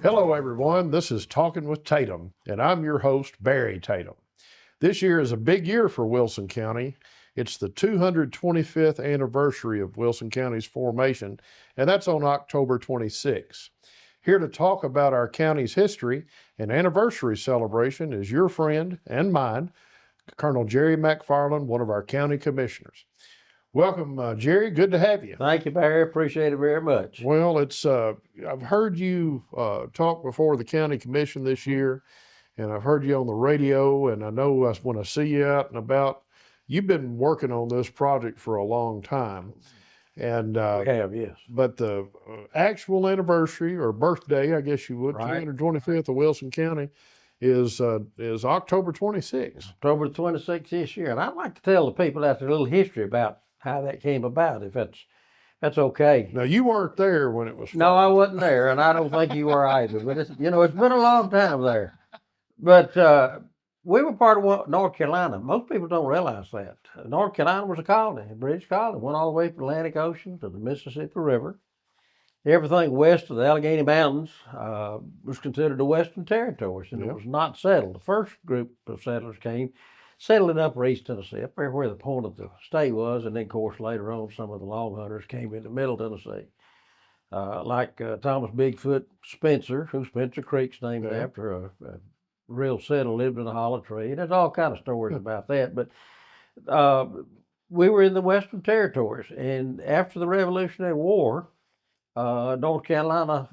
Hello, everyone. This is Talking with Tatum, and I'm your host, Barry Tatum. This year is a big year for Wilson County. It's the 225th anniversary of Wilson County's formation, and that's on October 26th. Here to talk about our county's history and anniversary celebration is your friend and mine, Colonel Jerry McFarland, one of our county commissioners. Welcome, Jerry. Good to have you. Thank you, Barry. Appreciate it very much. Well, I've heard you talk before the county commission this year, and I've heard you on the radio, and I know when I see you out and about, you've been working on this project for a long time. And We have, yes. but the actual anniversary or birthday, I guess you would, Right. 225th of Wilson County is October 26th. October 26th this year. And I'd like to tell the people out there a little history about how that came about, if that's okay. Now, you weren't there when it was No, I wasn't there, and I don't think you were either. But it's been a long time there. But we were part of North Carolina. Most people don't realize that. North Carolina was a colony, a British colony. Went all the way from the Atlantic Ocean to the Mississippi River. Everything west of the Allegheny Mountains was considered the Western Territories, and Yeah. it was not settled. The first group of settlers settled in upper East Tennessee, up there where the point of the state was, and then, of course, later on, some of the Long Hunters came into Middle Tennessee, like Thomas Bigfoot Spencer, who Spencer Creek's named Yeah. after, a real settler, lived in a hollow tree. And there's all kind of stories about that. But we were in the Western Territories, and after the Revolutionary War, North Carolina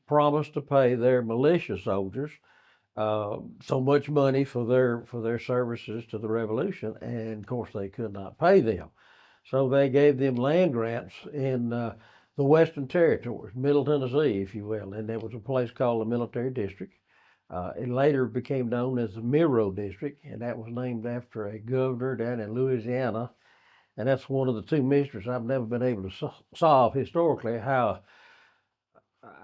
promised to pay their militia soldiers so much money for their services to the Revolution, and of course they could not pay them, so they gave them land grants in the Western Territories, Middle Tennessee, if you will, and there was a place called the Military District. It later became known as the Miro District, and that was named after a governor down in Louisiana. And that's one of the two mysteries I've never been able to solve historically, how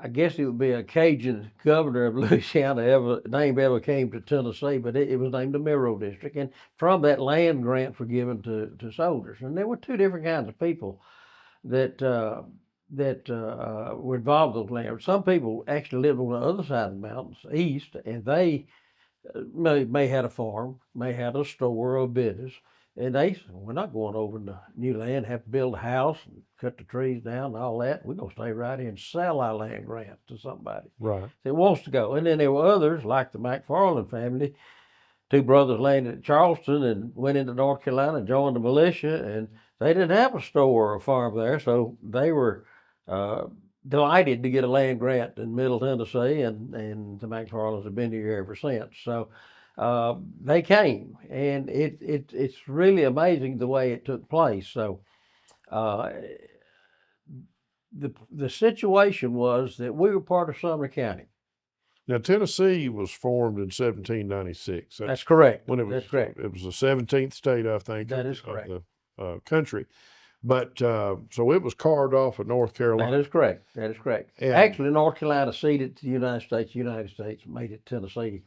I guess it would be a Cajun governor of Louisiana ever came to Tennessee, but it was named the Miro District. And from that, land grants were given to soldiers. And there were two different kinds of people that were involved in those lands. Some people actually lived on the other side of the mountains, east, and they may had a farm, may had a store or a business. And they said, we're not going over into new land, have to build a house and cut the trees down and all that. We're going to stay right here and sell our land grant to somebody Right. that wants to go. And then there were others, like the McFarland family. Two brothers landed at Charleston and went into North Carolina and joined the militia. And they didn't have a store or a farm there, so they were delighted to get a land grant in Middle Tennessee. And the McFarlands have been here ever since. So they came, and it's really amazing the way it took place. So the situation was that we were part of Sumner County. Now, Tennessee was formed in 1796. That's correct. That's correct. It was the 17th state, I think. That is correct. Of the country. But so it was carved off of North Carolina. That is correct. That is correct. And, actually, North Carolina ceded to the United States. The United States made it Tennessee.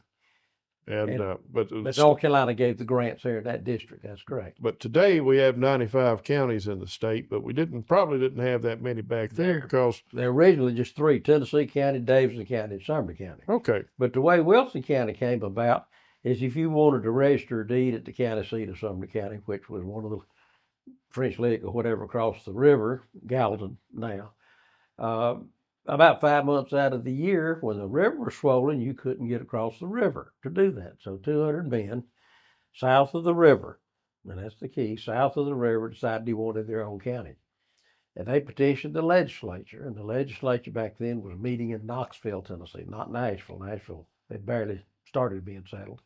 But North Carolina gave the grants here in that district. That's correct. But today we have 95 counties in the state, but we probably didn't have that many back then because they're originally just three: Tennessee County, Davidson County, and Sumner County. Okay. But the way Wilson County came about is if you wanted to register a deed at the county seat of Sumner County, which was one of the French Lick or whatever across the river, Gallatin now. About 5 months out of the year, when the river was swollen, you couldn't get across the river to do that. So 200 men south of the river, and that's the key, south of the river, decided they wanted their own county. And they petitioned the legislature, and the legislature back then was meeting in Knoxville, Tennessee, not Nashville. Nashville, they barely started being settled.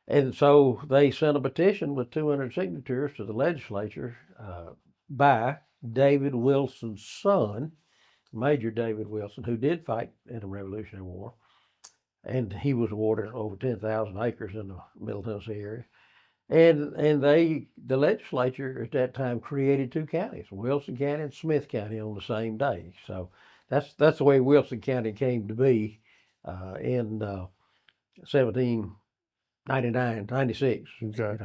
And so they sent a petition with 200 signatures to the legislature by David Wilson's son, Major David Wilson, who did fight in the Revolutionary War, and he was awarded over 10,000 acres in the Middle Tennessee area. And the legislature at that time created two counties, Wilson County and Smith County, on the same day. So that's the way Wilson County came to be in 1799, 96. Okay.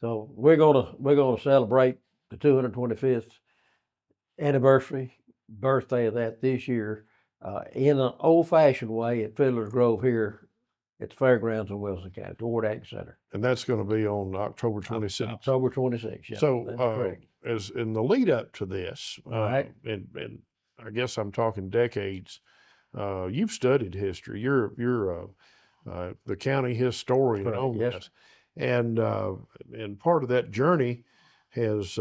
So we're gonna celebrate the 225th anniversary birthday of that this year in an old-fashioned way at Fiddlers Grove here at the fairgrounds in Wilson County, the Ward Ag Center. And that's going to be on October 26th. October 26th, yeah. So, that's correct. as in the lead up to this, Right. and I guess I'm talking decades, you've studied history. You're the county historian Correct, on yes. this, and part of that journey has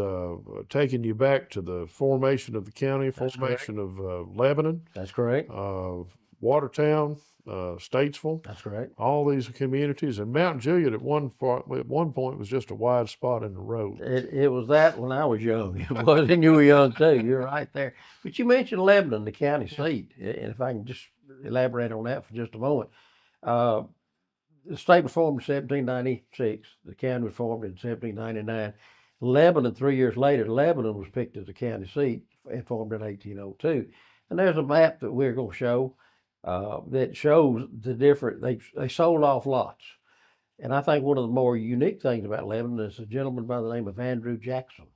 taken you back to the formation of the county, That's formation of Lebanon, That's correct. Watertown, Statesville, That's correct. all these communities, and Mount Juliet at one point was just a wide spot in the road. It was that when I was young. It was, and you were young too. You're right there. But you mentioned Lebanon, the county seat, and if I can just elaborate on that for just a moment. The state was formed in 1796. The county was formed in 1799. Lebanon, 3 years later, Lebanon was picked as the county seat and formed in 1802. And there's a map that we're going to show that shows the different. They sold off lots. And I think one of the more unique things about Lebanon is a gentleman by the name of Andrew Jackson,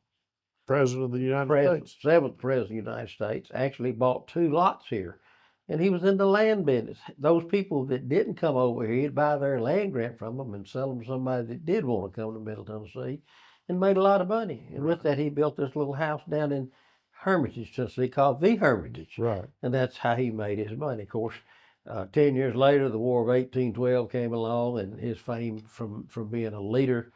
President of the United States. seventh president of the United States, actually bought 2 lots here. And he was in the land business. Those people that didn't come over here, he'd buy their land grant from them and sell them to somebody that did want to come to Middle Tennessee and made a lot of money. And with that, he built this little house down in Hermitage, Tennessee, called The Hermitage. Right. And that's how he made his money. Of course, 10 years later, the War of 1812 came along, and his fame from being a leader,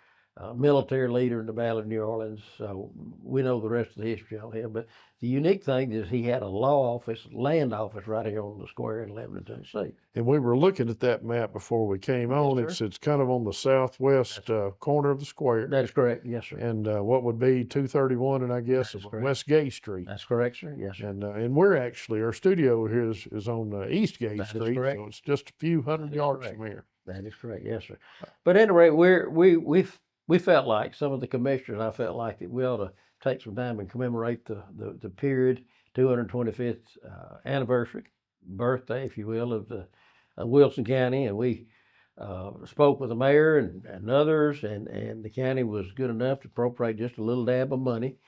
military leader in the Battle of New Orleans. So we know the rest of the history on him. But the unique thing is he had a law office, land office right here on the square in Lebanon, Tennessee. And we were looking at that map before we came on. Yes, It's kind of on the southwest corner of the square. That is correct. Yes, sir. And what would be 231 and I guess That is correct. West Gay Street. That's correct, sir. Yes, sir. And we're actually, our studio here is on East Gay That is Street, correct. so it's just a few hundred That is yards correct. from here. That is correct. Yes, sir. But anyway, we felt like, some of the commissioners, I felt like that we ought to take some time and commemorate the period 225th anniversary, birthday, if you will, of the Wilson County. And we spoke with the mayor and others, and the county was good enough to appropriate just a little dab of money.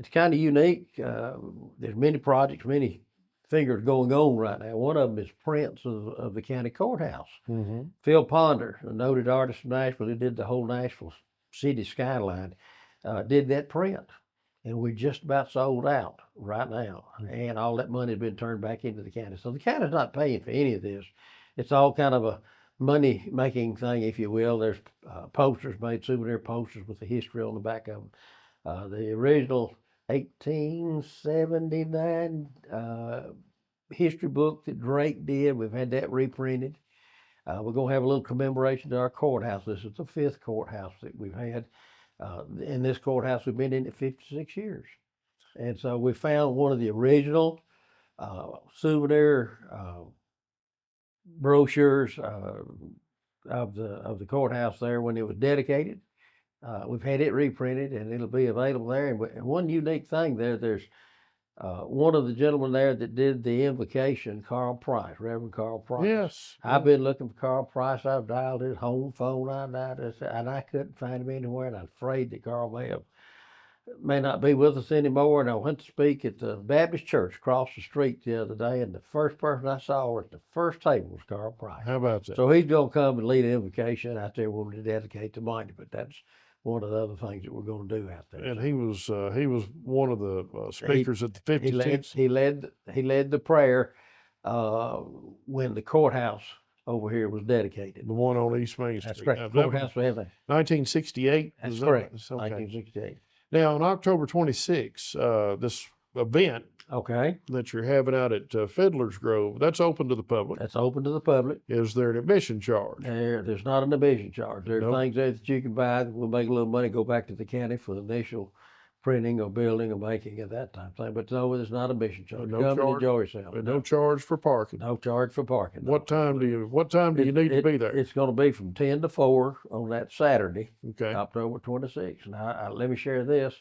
It's kind of unique. There's many projects, many fingers going on right now. One of them is prints of the county courthouse. Mm-hmm. Phil Ponder, a noted artist from Nashville who did the whole Nashville city skyline, did that print. And we're just about sold out right now. And all that money has been turned back into the county. So the county's not paying for any of this. It's all kind of a money-making thing, if you will. There's posters made, souvenir posters with the history on the back of them. The original 1879 history book that Drake did, we've had that reprinted. We're going to have a little commemoration to our courthouse. This is the 5th courthouse that we've had. In this courthouse, we've been in it 56 years. And so we found one of the original souvenir brochures of the courthouse there when it was dedicated. We've had it reprinted, and it'll be available there. And one unique thing there's one of the gentlemen there that did the invocation, Carl Price, Reverend Carl Price. Yes. I've been looking for Carl Price. I've dialed his home phone, and I couldn't find him anywhere. And I'm afraid that Carl may not be with us anymore. And I went to speak at the Baptist Church across the street the other day, and the first person I saw at the first table was Carl Price. How about that? So he's going to come and lead an invocation out there when we dedicate the monument. That's one of the other things that we're going to do out there. And he was one of the speakers at the 56th. He led the prayer when the courthouse over here was dedicated. The one on East Main Street. That's correct. Now, The that courthouse we have there. 1968. That's is that correct. right? Okay. 1968. Now on October 26th, this event Okay. that you're having out at Fiddlers Grove, that's open to the public. That's open to the public. Is there an admission charge? There's not an admission charge. There's Nope. things there that you can buy that will make a little money, go back to the county for the initial printing or building or making at that time thing. But no, there's not a admission charge. No Come and charge? enjoy yourself. No charge for parking. No charge for parking. What time do you need to be there? It's going to be from 10 to 4 on that Saturday, Okay. October 26th. Now, let me share this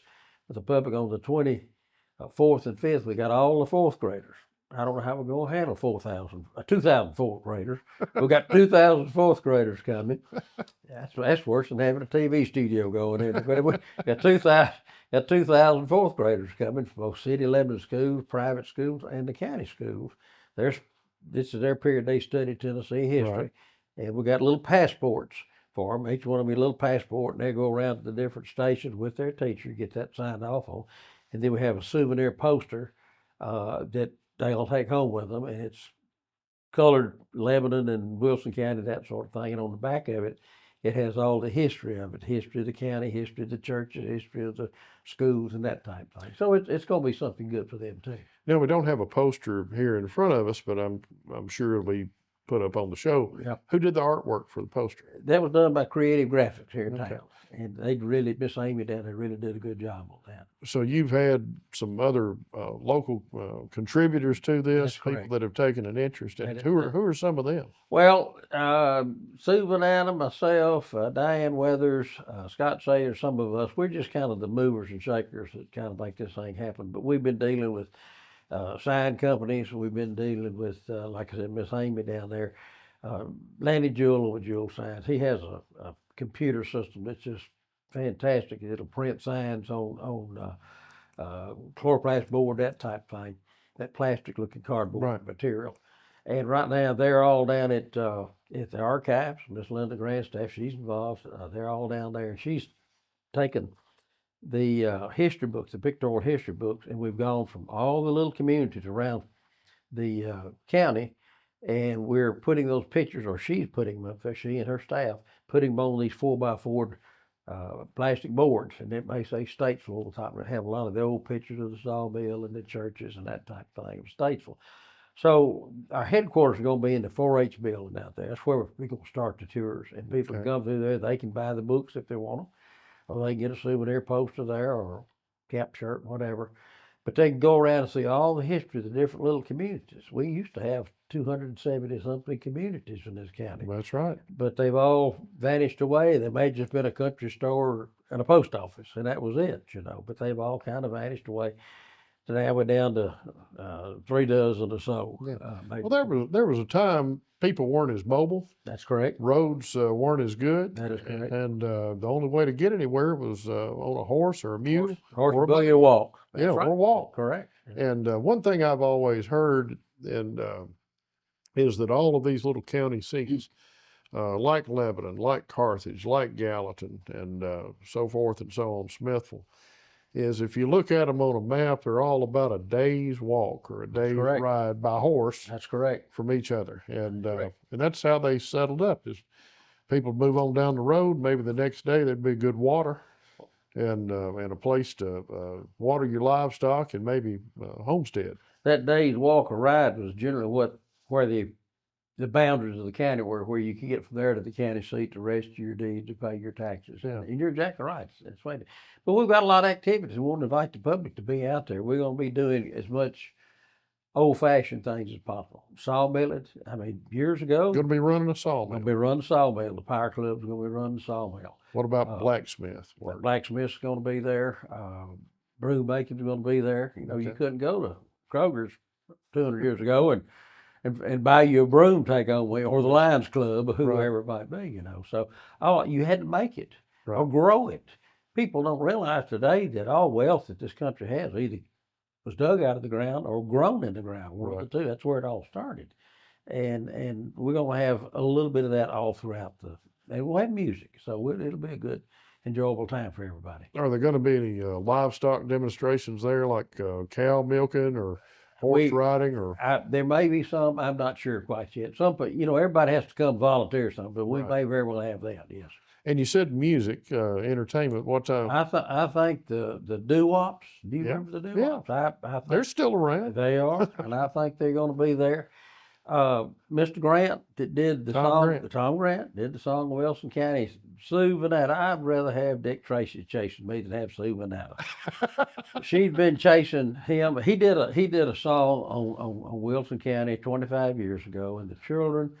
with the public. On the 24th and 5th, we got all the 4th graders. I don't know how we're going to handle 2,000 4th graders. We got 2,000 4th graders coming. That's worse than having a TV studio going in. But we got 2,000 4th graders coming from both city Lebanon schools, private schools, and the county schools. This is their period. They studied Tennessee history, Right. and we got little passports for them. Each one of them a little passport, and they go around to the different stations with their teacher, get that signed off on, and then we have a souvenir poster that they'll take home with them, and it's colored Lebanon and Wilson County, that sort of thing. And on the back of it, it has all the history of it, history of the county, history of the churches, history of the schools, and that type of thing. So it's going to be something good for them too. Now, we don't have a poster here in front of us, but I'm sure it'll be put up on the show. Yeah. Who did the artwork for the poster? That was done by Creative Graphics here in Okay. town. And they really, Miss Amy down there really did a good job on that. So you've had some other local contributors to this, That's people correct. that have taken an interest in That it. is- Who are some of them? Well, Sue Banana, myself, Diane Weathers, Scott Sayer, some of us, we're just kind of the movers and shakers that kind of make this thing happen. But we've been dealing with sign companies. We've been dealing with, like I said, Miss Amy down there. Lanny Jewell with Jewell Signs. He has a computer system that's just fantastic. It'll print signs on chloroplast board, that type of thing, that plastic looking cardboard Right. material. And right now they're all down at the archives. Miss Linda Grandstaff, she's involved. They're all down there, and she's taken the history books, the pictorial history books, and we've gone from all the little communities around the county, and we're putting those pictures, or she's putting them up there, she and her staff, putting them on these 4x4 plastic boards, and it may say Statesville on the top, and have a lot of the old pictures of the sawmill and the churches and that type of thing of Statesville. So our headquarters are going to be in the 4-H building out there. That's where we're going to start the tours, and people Okay. can come through there. They can buy the books if they want them, or they can get a souvenir poster there, or a cap shirt, whatever. But they can go around and see all the history of the different little communities. We used to have 270-something communities in this county, That's right. but they've all vanished away. There may have just been a country store and a post office, and that was it, but they've all kind of vanished away. So now we're down to 3 dozen or so. Yeah. Maybe. Well, there was a time people weren't as mobile. That's correct. Roads weren't as good. That is correct. And the only way to get anywhere was on a horse or a mule. Horse, or a buggy, or walk. Yeah, That's right. or walk. Correct. And one thing I've always heard is that all of these little county seats, like Lebanon, like Carthage, like Gallatin, and so forth and so on, Smithville, is if you look at them on a map, they're all about a day's walk or a day's correct. ride by horse That's correct. from each other. And correct. and that's how they settled up. Is people move on down the road. Maybe the next day there'd be good water and a place to water your livestock and maybe homestead. That day's walk or ride was generally where the boundaries of the county were, where you could get from there to the county seat to register your deed, to pay your taxes. Yeah. And you're exactly right. That's right. But we've got a lot of activities. We want to invite the public to be out there. We're going to be doing as much old-fashioned things as possible. Sawmilling. I mean, years ago, Going to be running a we're sawmill. going to be running sawmill. The power club's going to be running the sawmill. What about blacksmith work? Blacksmith's going to be there. Broom making's going to be there. You Okay. couldn't go to Kroger's 200 years ago and buy you a broom take on with, or the Lions Club, or whoever it might be, So you had to make it or Right. grow it. People don't realize today that all wealth that this country has either was dug out of the ground or grown in the ground. One of the two. That's where it all started. And we're going to have a little bit of that all throughout and we'll have music. So it'll be a good, enjoyable time for everybody. Are there going to be any livestock demonstrations there, like cow milking or horse riding? Or There may be some. I'm not sure quite yet. Some, but everybody has to come volunteer something. But we Right. may very well have that. Yes. And you said music, entertainment. What time? I think the doo-wops. Do you Yeah. remember the doo-wops? I think They're still around. they are, and I think they're going to be there. Mr. Grant that did the Tom song. Grant. Tom Grant did the song Wilson County. Sue Vanetta. I'd rather have Dick Tracy chasing me than have Sue Vanetta. She's been chasing him. He did a song on Wilson County 25 years ago, and the children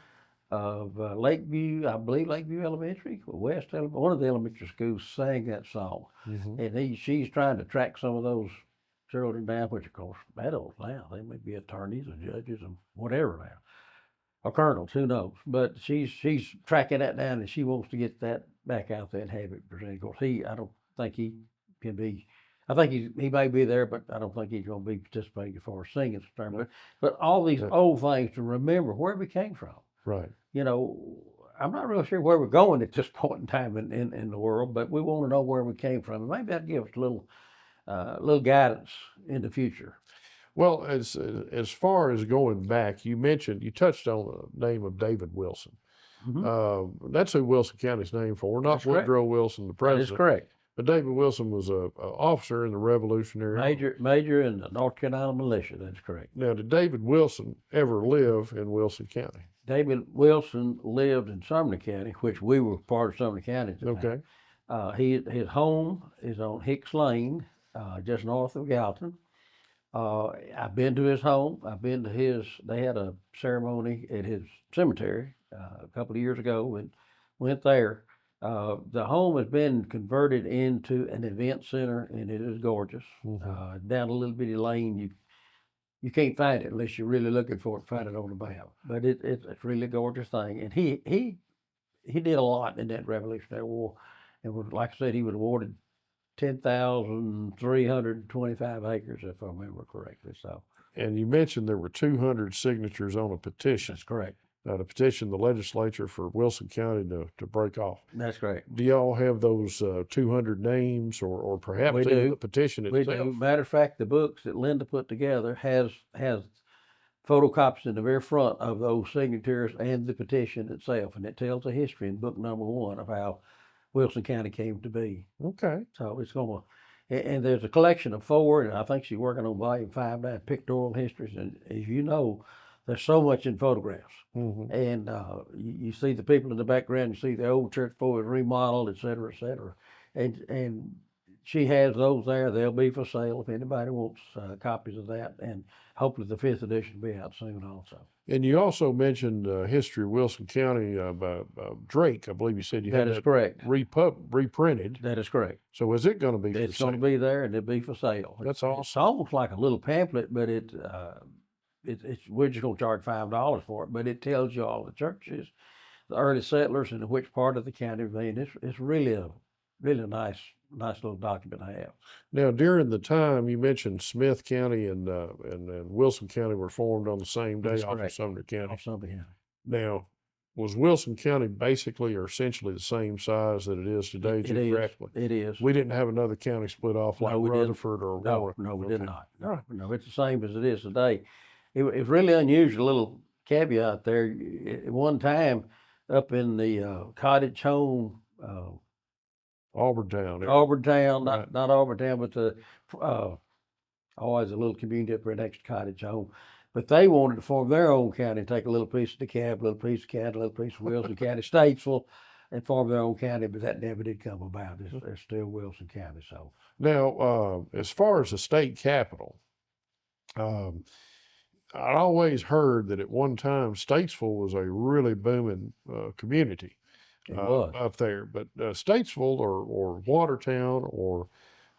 of Lakeview, I believe Lakeview Elementary, or West Elementary, one of the elementary schools sang that song. Mhm. And she's trying to track some of those children down, which of course, adults now, they may be attorneys or judges and whatever now, or colonels, who knows. But she's tracking that down, and she wants to get that back out there and have it presented. Of course, I don't think he can be, I think he may be there, but I don't think he's going to be participating as far as singing is concerned. But all these old things to remember where we came from. Right. You know, I'm not real sure where we're going at this point in time in the world, but we want to know where we came from. And maybe that'd give us a little guidance in the future. Well, as far as going back, you touched on the name of David Wilson. That's who Wilson County's named for, not Woodrow Wilson, the president. That is correct. But David Wilson was a officer in the Revolutionary Army. Major in the North Carolina militia. That's correct. Now, did David Wilson ever live in Wilson County? David Wilson lived in Sumner County, which we were part of Sumner County at the time. His home is on Hicks Lane, just north of Gallatin. I've been to his home. I've been to his. They had a ceremony at his cemetery a couple of years ago, and went there. The home has been converted into an event center, and it is gorgeous. Down a little bitty lane, you can't find it unless you're really looking for it. Find it on the map, but it's really a gorgeous thing. And he did a lot in that Revolutionary War, and was, like I said, he was awarded 10,325 acres, if I remember correctly. So. And you mentioned there were 200 signatures on a petition. That's correct. To petition the legislature for Wilson County to break off. That's correct. Do y'all have those 200 names, or perhaps even the petition itself? We do. Matter of fact, the books that Linda put together has photocopies in the very front of those signatures and the petition itself, and it tells the history in book number 1 of how Wilson County came to be. Okay. So it's going to, and there's a collection of 4, and I think she's working on volume 5 now, pictorial histories, and as you know, there's so much in photographs. And you see the people in the background, you see the old church before it was remodeled, et cetera, et cetera. And she has those there. They'll be for sale if anybody wants copies of that. And hopefully the 5th edition will be out soon also. And you also mentioned history of Wilson County by Drake. I believe you said you had that correct. reprinted. That is correct. So is it going to be for sale? It's going to be there, and it'll be for sale. That's awesome. It's almost like a little pamphlet, but we're just going to charge $5 for it, but it tells you all the churches, the early settlers, and which part of the county they're in. It's really a nice little document to have. Now, during the time you mentioned Smith County and Wilson County were formed on the same day off of Sumner County. Now, was Wilson County basically or essentially the same size that it is today geographically? It is. We didn't have another county split off like Rutherford or Warren. No, we did not. No, it's the same as it is today. It was really unusual. A little caveat there. At one time, up in the cottage home, Auburntown, not Auburntown, but the always a little community up there next to cottage home. But they wanted to form their own county and take a little piece of DeKalb, a little piece of Canada, a little piece of Wilson County, Statesville, and form their own county. But that never did come about. It's still Wilson County. So now, as far as the state capital, I always heard that at one time Statesville was a really booming community up there, but Statesville or Watertown or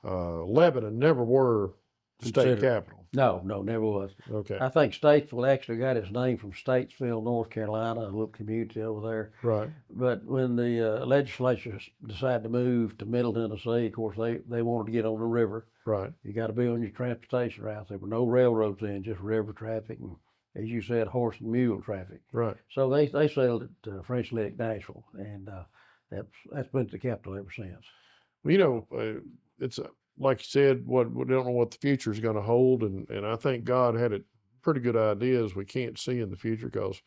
Lebanon never were the state capital. No, never was. Okay. I think Statesville actually got its name from Statesville, North Carolina, a little community over there. Right. But when the legislature decided to move to Middle Tennessee, of course, they wanted to get on the river. Right. You got to be on your transportation routes. There were no railroads then, just river traffic, and as you said, horse and mule traffic. Right. So they sailed at French Lick, Nashville, and that's been the capital ever since. Well, you know, it's like you said, we don't know what the future is going to hold, and I think God had a pretty good ideas we can't see in the future, because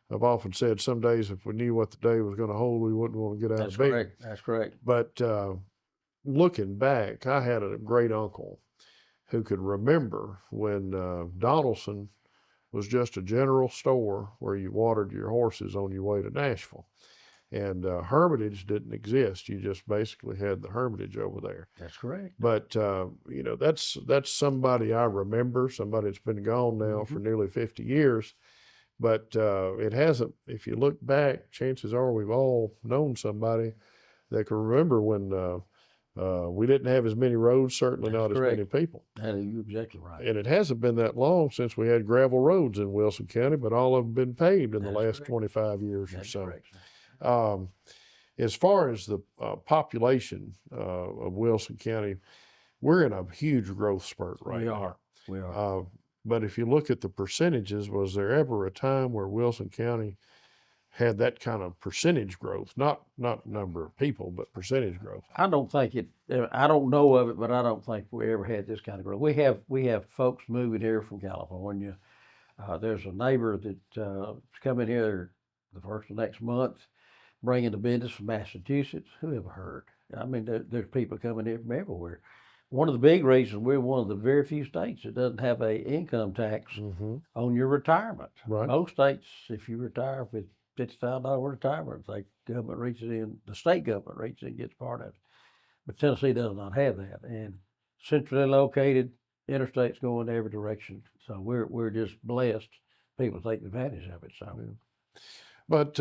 I've often said some days if we knew what the day was going to hold, we wouldn't want to get out of bed. That's correct. But looking back, I had a great uncle who could remember when Donaldson was just a general store where you watered your horses on your way to Nashville. And Hermitage didn't exist. You just basically had the Hermitage over there. That's correct. But you know, that's somebody I remember, somebody that's been gone now for nearly 50 years. But it hasn't, if you look back, chances are we've all known somebody that can remember when we didn't have as many roads, certainly not as many people. You're exactly right. And it hasn't been that long since we had gravel roads in Wilson County, but all of them been paved in the last 25 years or so. Correct. As far as the population of Wilson County, we're in a huge growth spurt right We now. are. We are. But if you look at the percentages, was there ever a time where Wilson County had that kind of percentage growth? Not number of people, but percentage growth. I don't think it. I don't know of it, but I don't think we ever had this kind of growth. We have folks moving here from California. There's a neighbor that's coming here the first of next month, bringing a business from Massachusetts. Who ever heard? I mean, there's people coming here from everywhere. One of the big reasons we're one of the very few states that doesn't have a income tax on your retirement. Right. Most states, if you retire with $50,000 retirement, the government reaches in, the state government reaches in and gets part of it. But Tennessee does not have that. And centrally located, interstates go in every direction. So we're just blessed. People take advantage of it. So. Yeah. But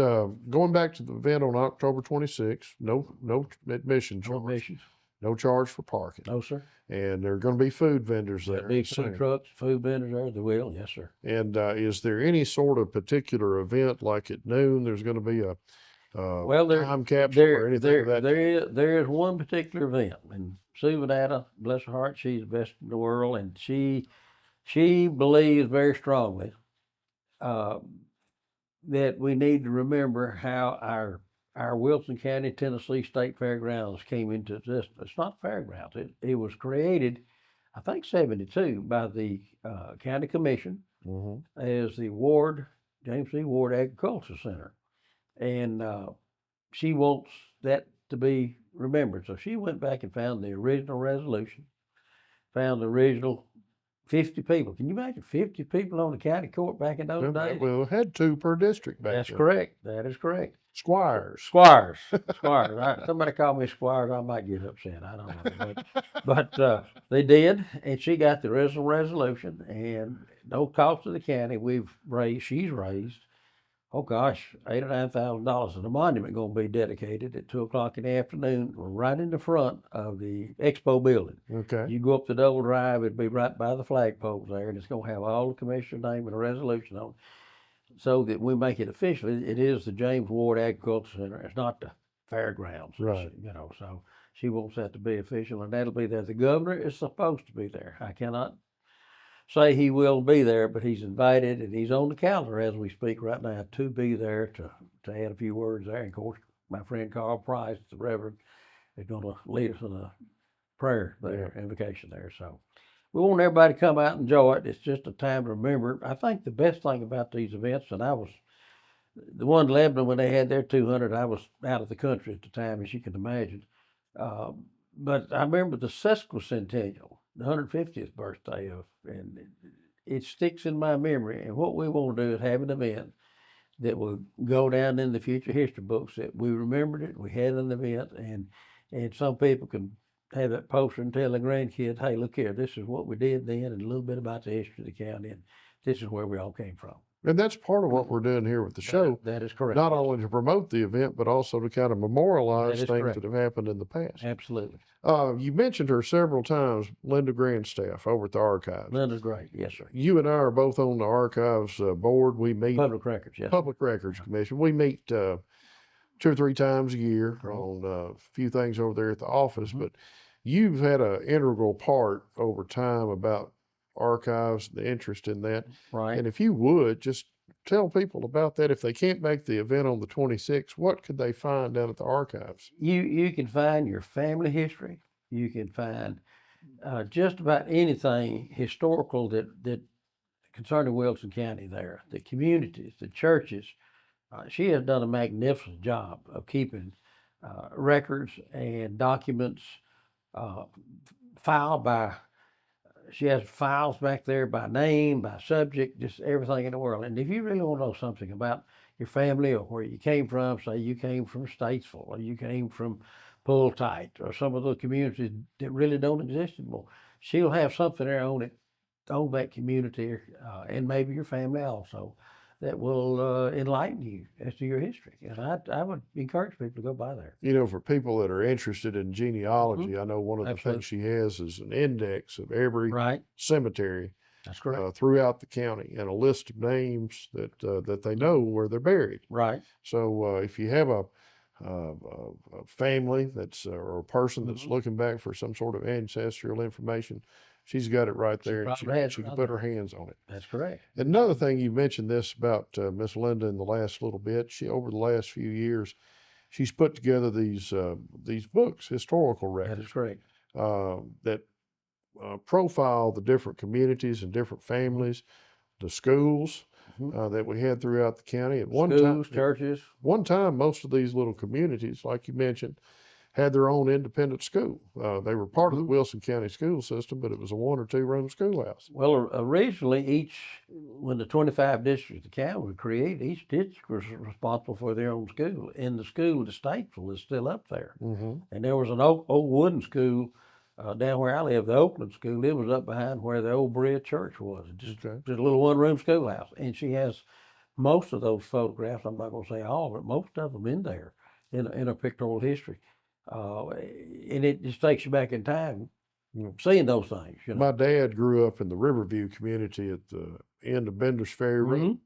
going back to the event on October 26th, no admission charge. No admissions. No charge for parking. No, sir. And there are going to be food vendors there. Big food trucks, food vendors there. They will, yes, sir. And is there any sort of particular event, like at noon, there's going to be a time capsule or anything of that? There is one particular event, and Sue Vanetta, bless her heart, she's the best in the world, and she believes very strongly that we need to remember how our Wilson County, Tennessee State Fairgrounds came into existence. It's not fairgrounds. It was created, I think, 72 by the county commission as the James C. Ward Agricultural Center. And she wants that to be remembered. So she went back and found the original resolution, found the original 50 people. Can you imagine 50 people on the county court back in those days? Well, we had 2 per district back then. That's correct. That is correct. Squires. Somebody called me squires, I might get upset. I don't know. But they did, and she got the original resolution, and no cost to the county. She's raised, oh gosh, $8,000 or $9,000, and the monument going to be dedicated at 2:00 in the afternoon, right in the front of the expo building. Okay. You go up the double drive, it'll be right by the flagpoles there, and it's going to have all the commissioner's name and a resolution on it. So that we make it official, it is the James Ward Agricultural Center. It's not the fairgrounds, right? So she wants that to be official, and that'll be there. The governor is supposed to be there. I cannot say he will be there, but he's invited, and he's on the calendar as we speak right now to be there to add a few words there. And of course, my friend Carl Price, the Reverend, is going to lead us in a prayer there, invocation there. So. We want everybody to come out and enjoy it. It's just a time to remember. I think the best thing about these events, and I was the one in Lebanon when they had their 200, I was out of the country at the time, as you can imagine. But I remember the sesquicentennial, the 150th birthday and it sticks in my memory. And what we want to do is have an event that will go down in the future history books that we remembered it, we had an event, and some people can have that poster and tell the grandkids, hey, look here, this is what we did then, and a little bit about the history of the county, and this is where we all came from. And that's part of what we're doing here with the show. That is correct. Not only to promote the event, but also to kind of memorialize things that have happened in the past. Absolutely. You mentioned her several times, Linda Grandstaff over at the archives. Linda's great, yes, sir. You and I are both on the archives board. We meet Public Records, yes. Public Records Commission. We meet 2 or 3 times a year on a few things over there at the office, but you've had an integral part over time about archives, the interest in that. Right. And if you would, just tell people about that. If they can't make the event on the 26th, what could they find down at the archives? You can find your family history. You can find just about anything historical that concerning Wilson County there, the communities, the churches. She has done a magnificent job of keeping records and documents filed by, she has files back there by name, by subject, just everything in the world. And if you really want to know something about your family or where you came from, say you came from Statesville or you came from Pulltight or some of those communities that really don't exist anymore, she'll have something there on that community and maybe your family also that will enlighten you as to your history. And I would encourage people to go by there. You know, for people that are interested in genealogy, I know one of the things she has is an index of every cemetery. That's correct. Throughout the county, and a list of names that they know where they're buried. Right. So if you have a family that's or a person that's looking back for some sort of ancestral information, she's got it right there, and probably has she it can right put her there. hands on it. That's correct. Another thing you mentioned this about Miss Linda in the last little bit. She over the last few years, she's put together these books, historical That is records correct. that profile the different communities and different families, the schools that we had throughout the county. At Schools, churches. one time, most of these little communities, like you mentioned, had their own independent school. They were part of the Wilson County school system, but it was a 1 or 2 room schoolhouse. Well, originally, when the 25 districts of the county were created, each district was responsible for their own school. And the school at Statesville is still up there. And there was an old wooden school down where I live, the Oakland School. It was up behind where the old Bridge Church was. Just a little 1 room schoolhouse. And she has most of those photographs. I'm not going to say all, but most of them in there in a pictorial history. And it just takes you back in time, seeing those things. My dad grew up in the Riverview community at the end of Bender's Ferry Road.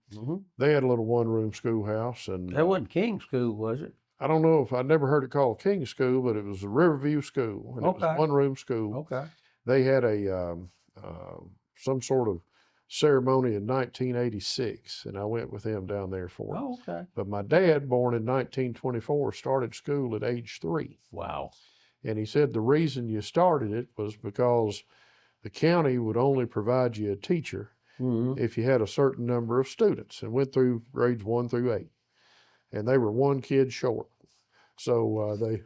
They had a little 1 room schoolhouse, and that wasn't King School, was it? I don't know if I never heard it called King School, but it was a Riverview school, and it was a 1 room school. Okay. They had a some sort of ceremony in 1986, and I went with him down there for it. Oh, okay. But my dad, born in 1924, started school at age 3. Wow. And he said the reason you started it was because the county would only provide you a teacher if you had a certain number of students, and went through grades 1 through 8. And they were 1 kid short. So they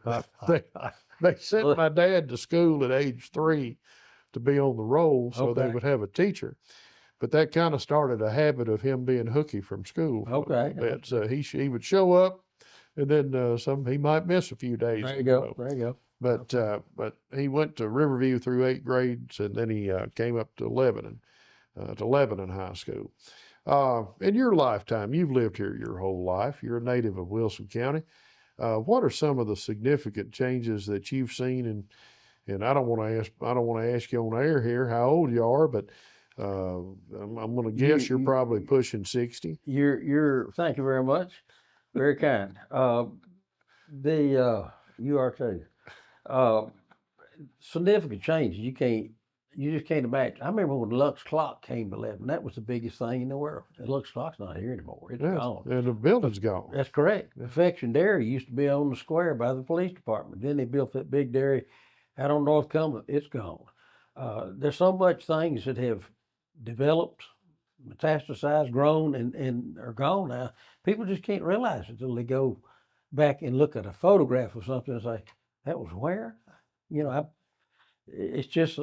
sent my dad to school at age 3 to be on the roll so they would have a teacher. But that kind of started a habit of him being hooky from school. Okay. So he would show up, and then he might miss a few days. There you go. There you go. But he went to Riverview through 8 grades, and then he came up to Lebanon High School. In your lifetime, you've lived here your whole life. You're a native of Wilson County. What are some of the significant changes that you've seen? And I don't want to ask you on air here how old you are, but I'm going to guess you're probably pushing 60. Thank you very much. Very kind. You are too. Significant changes. You just can't imagine. I remember when Lux Clock came to Lebanon. That was the biggest thing in the world. And Lux Clock's not here anymore. It's gone. And the building's gone. That's correct. Affection Dairy used to be on the square by the police department. Then they built that big dairy out on North Cumberland. It's gone. There's so much things that have developed, metastasized, grown, and are gone now. People just can't realize it until they go back and look at a photograph of something and say, that was where? It's just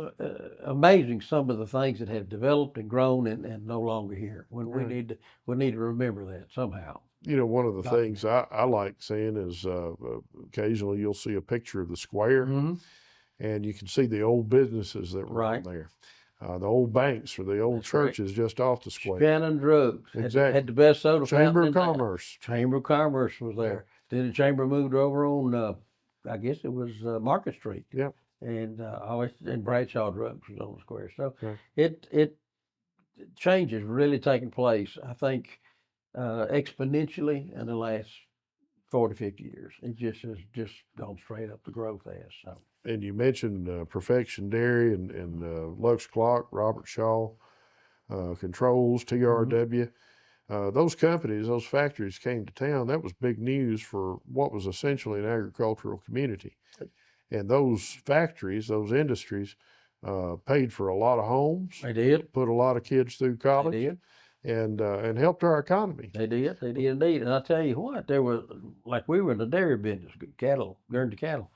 amazing some of the things that have developed and grown and no longer here. When we need to remember that somehow. One of the things I like seeing is occasionally you'll see a picture of the square, and you can see the old businesses that were on there. The old banks or the old churches just off the square. Shannon Drugs. Exactly. Had the best soda Chamber fountain. of Commerce. Chamber of Commerce was there. Then the chamber moved over on, I guess it was Market Street. Yep. And Bradshaw Drugs was on the square. So it change is really taking place, I think, exponentially in the last 40, 50 years. It just has just gone straight up the growth as. So. And you mentioned Perfection Dairy and Lux Clock, Robert Shaw, Controls, TRW. Those companies, those factories came to town. That was big news for what was essentially an agricultural community. And those factories, those industries, paid for a lot of homes. They did. Put a lot of kids through college. They did. And helped our economy. They did indeed. And I tell you what, we were in the dairy business, Guernsey cattle.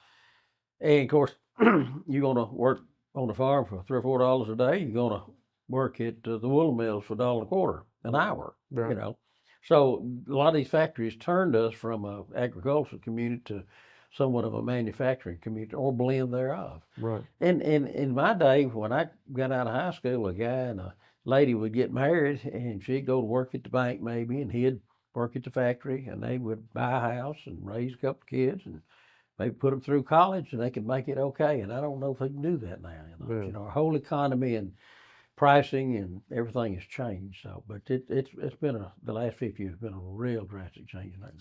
And of course, you're going to work on the farm for $3 or $4 a day. You're going to work at the wool mills for $1.25 an hour. Right. So a lot of these factories turned us from an agricultural community to somewhat of a manufacturing community or blend thereof. Right. And in my day, when I got out of high school, a guy and a lady would get married, and she'd go to work at the bank maybe, and he'd work at the factory, and they would buy a house and raise a couple of kids and maybe put them through college, and they could make it okay. And I don't know if they can do that now. Our whole economy and pricing and everything has changed. So, but it's been the last 50 years has been a real drastic change in that.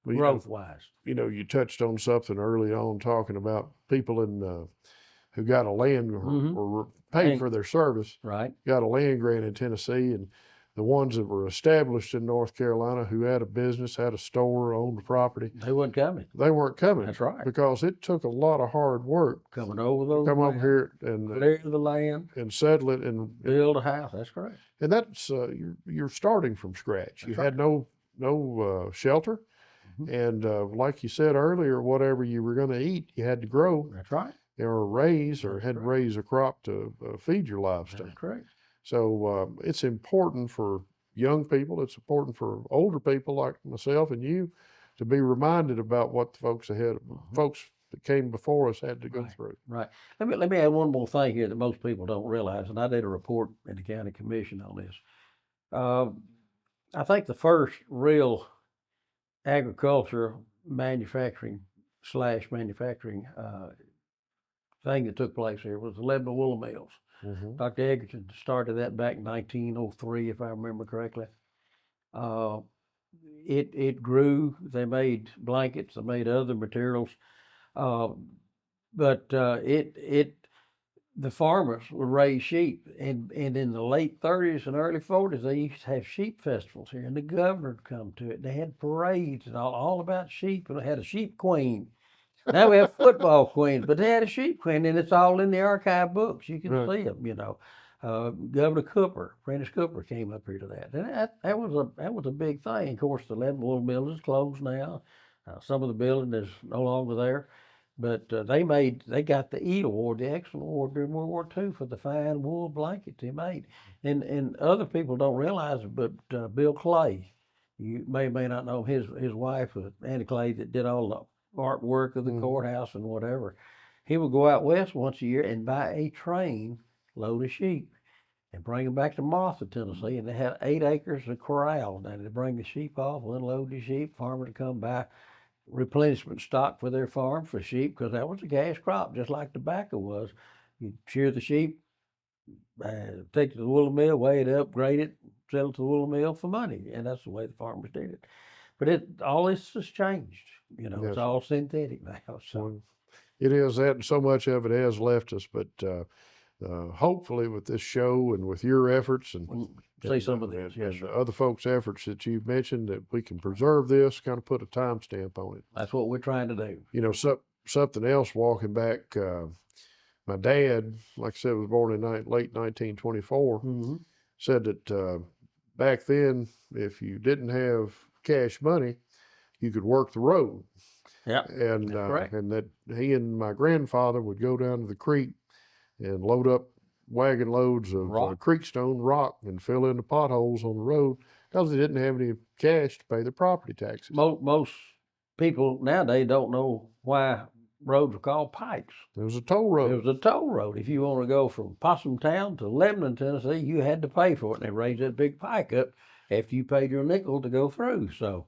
Well, growth wise. you touched on something early on talking about people who got a land or were paid And- for their service, Right. got a land grant in Tennessee, and the ones that were established in North Carolina who had a business, had a store, owned the property, They wasn't coming. they weren't coming. That's right. Because it took a lot of hard work Coming over to those come over land, here and clear the land, settle it, and build a house. That's correct. that's you're starting from scratch. That's You right. had no shelter, and like you said earlier, whatever you were going to eat, you had to grow That's right. or raise, or That's had to right. raise a crop to feed your livestock. That's correct. So it's important for young people. It's important for older people like myself and you to be reminded about what the folks folks that came before us had to go Right. through. Right. Let me add one more thing here that most people don't realize, and I did a report in the county commission on this. I think the first real agriculture manufacturing thing that took place here was the Lebanon Wool Mills. Dr. Egerton started that back in 1903, if I remember correctly. It grew. They made blankets. They made other materials, but the farmers would raise sheep, and in the late 30s and early 40s, they used to have sheep festivals here, and the governor would come to it. They had parades and all about sheep, and they had a sheep queen. Now we have football queens, but they had a sheep queen, and it's all in the archive books. You can see them. Governor Cooper, Prentice Cooper, came up here to that, and that was a big thing. Of course, the Lebanon Wool Mill is closed now. Some of the building is no longer there, but they got the E Award, the Excellent Award during World War II for the fine wool blankets they made, and other people don't realize it, but Bill Clay, you may or may not know his wife, Annie Clay, that did all the artwork of the courthouse and whatever. He would go out west once a year and buy a train load of sheep and bring them back to Martha, Tennessee, and they had 8 acres of corral. Now they'd bring the sheep off, unload the sheep, farmers would come by, replenishment stock for their farm for sheep, because that was a cash crop, just like tobacco was. You'd shear the sheep, take it to the wool mill, weigh it up, grade it, sell it to the wool mill for money, and that's the way the farmers did it. But all this has changed. It's all synthetic now. So it is that, and so much of it has left us. But hopefully, with this show and with your efforts and see some of this, yes, and other folks' efforts that you've mentioned, that we can preserve this, kind of put a timestamp on it. That's what we're trying to do. Something else. Walking back, my dad, like I said, was born in late 1924. Said that back then, if you didn't have cash money, you could work the road. Yeah, and that he and my grandfather would go down to the creek and load up wagon loads of creekstone rock and fill in the potholes on the road because they didn't have any cash to pay their property taxes. Most people nowadays don't know why roads are called pikes. It was a toll road. It was a toll road. If you want to go from Possum Town to Lebanon, Tennessee, you had to pay for it, and they raised that big pike up after you paid your nickel to go through. So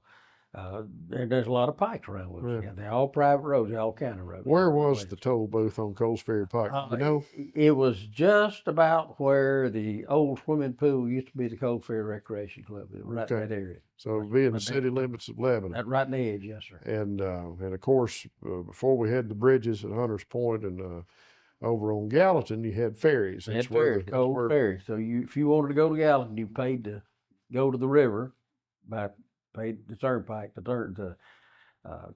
there's a lot of pikes around Wilson County. They're all private roads, they're all county roads. Where was the toll booth on Coles Ferry Pike? It was just about where the old swimming pool used to be, the Coles Ferry Recreation Club, right in that area. So it'd be in the city limits of Lebanon. Right in the edge, yes, sir. And of course, before we had the bridges at Hunters Point and over on Gallatin, you had ferries. They had ferries, Coles Ferry. So if you wanted to go to Gallatin, you paid to go to the river paid the turnpike, the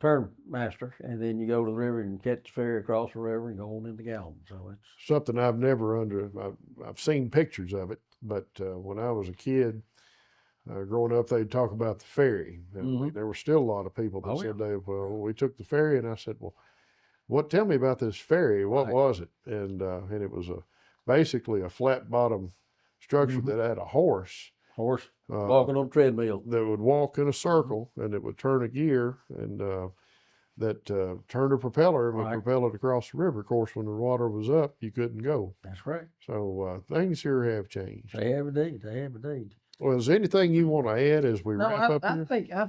turnmaster, and then you go to the river and catch the ferry across the river and go on into Gallatin. So it's something I've seen pictures of it, but when I was a kid growing up, they'd talk about the ferry. There were still a lot of people that said we took the ferry, and I said, tell me about this ferry. What was it? And it was basically a flat bottom structure that had a horse walking on a treadmill that would walk in a circle, and it would turn a gear, and that turned a propeller and would propel it across the river. Of course, when the water was up, you couldn't go. That's right. So things here have changed. They have indeed. Well, is there anything you want to add as we wrap up here? I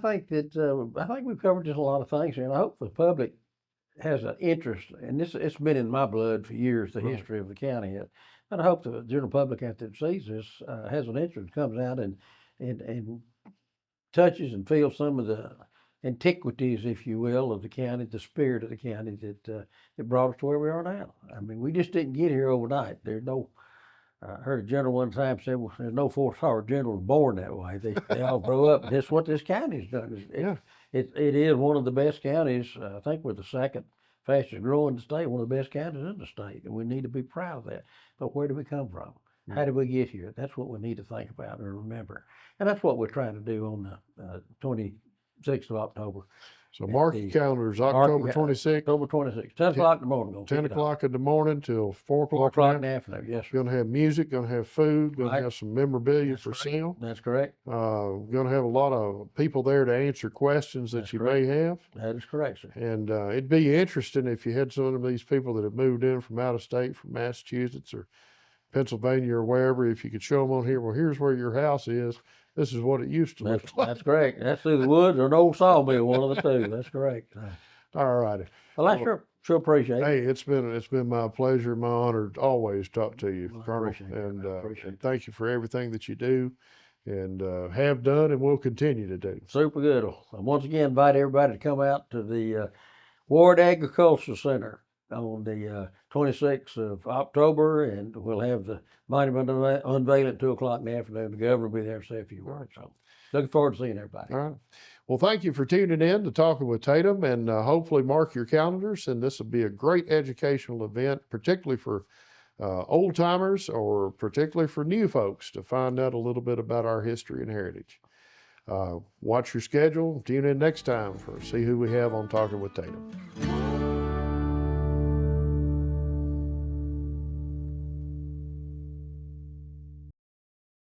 think we've covered just a lot of things here, and I hope the public has an interest. And it's been in my blood for years, the history of the county. And I hope the general public out there sees this, has an interest, comes out and touches and feels some of the antiquities, if you will, of the county, the spirit of the county that brought us to where we are now. I mean, we just didn't get here overnight. There's no. I heard a general one time say, "Well, there's no four-star generals born that way. They all grow up." And that's what this county's done. It is one of the best counties. I think we're the second fastest growing in the state, one of the best counties in the state, and we need to be proud of that. But where did we come from? How did we get here? That's what we need to think about and remember. And that's what we're trying to do on the 26th of October. So mark your calendars, October 26th. October 26th, 10 o'clock in the morning. 10 o'clock in the morning till 4 o'clock in the afternoon. Yes, sir. Going to have music, going to have food, going to have some memorabilia for sale. That's correct. Going to have a lot of people there to answer questions that you may have. That is correct, sir. And it'd be interesting if you had some of these people that have moved in from out of state, from Massachusetts or Pennsylvania or wherever, if you could show them on here, well, here's where your house is. This is what it used to look like. That's correct. That's through the woods or an old sawmill, one of the two. That's correct. All righty. Well, I sure appreciate it. Hey, it's been my pleasure, my honor to always talk to you, Colonel. And thank you for everything that you do and have done and will continue to do. Super good. I once again invite everybody to come out to the Ward Agricultural Center on the 26th of October, and we'll have the monument unveiled at 2 o'clock in the afternoon. The governor will be there to say a few words. So looking forward to seeing everybody. All right. Well, thank you for tuning in to Talking with Tatum, and hopefully mark your calendars. And this will be a great educational event, particularly for old timers or particularly for new folks to find out a little bit about our history and heritage. Watch your schedule. Tune in next time for see who we have on Talking with Tatum.